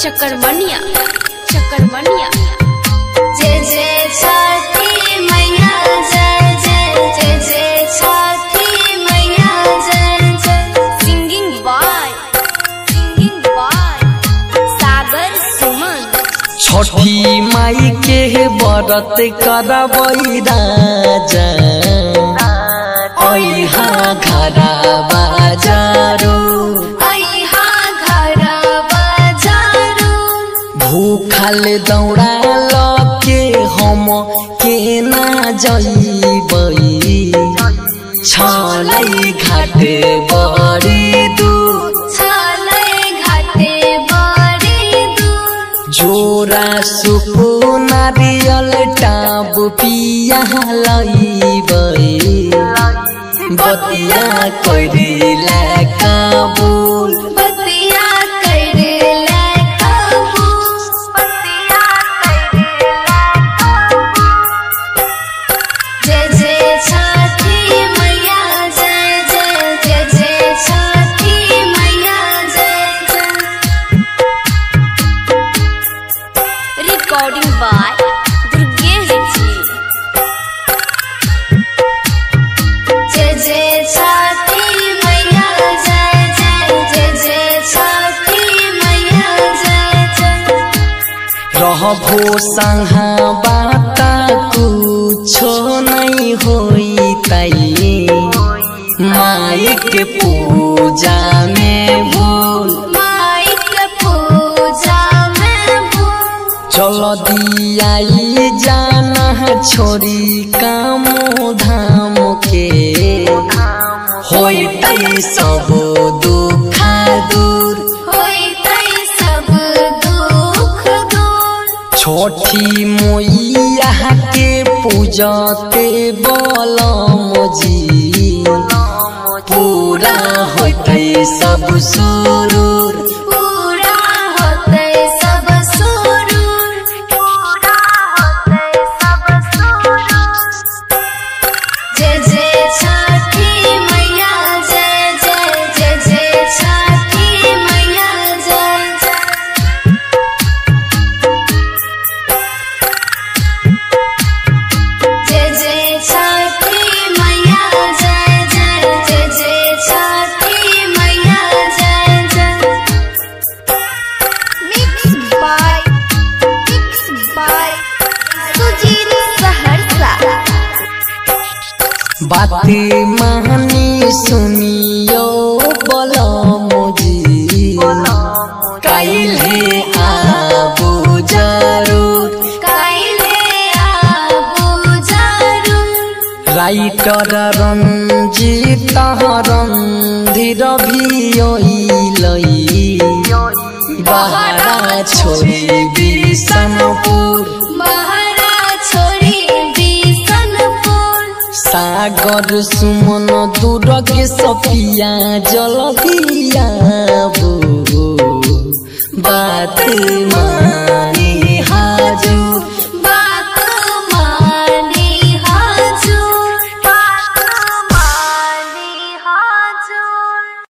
चकरमनिया चकरमनिया। जय जय छठी मैया जय जय, जय जय छठी मैया जय जय। सिंगिंग बाय सागर सुमन। छठी माई के व्रत करबई राजा अइहा घरा बाजारो, भूखल दौड़ा लके हम के ना जइबई, छलै घाट बड़ी दूर, जोरा सुपो नारियल टाब पिया लइबई, बतिया करिला कबूल, रिकॉर्डिंग बाय दुर्गेश जी। जय जय छठी मैया जय जय, जय जय छठी मैया जय जय। रहबो संहा बाता कुछो नहीं होई तई, माई के पूजा में भूल, चलो दियाई जाना छोरी काम धाम के, होई सब दुख दूर, छोटी मोइया के पूजते बलम जी, पूरा होते सब सुरूर, बातें मानी सुनियो बलम जी, काइले आबू जरूर, राइटर रंजीत रणधीर भी लई, बहारा छोरी बिशनपुर, सागर सुमन दुर्ग सफिया जल दिया बात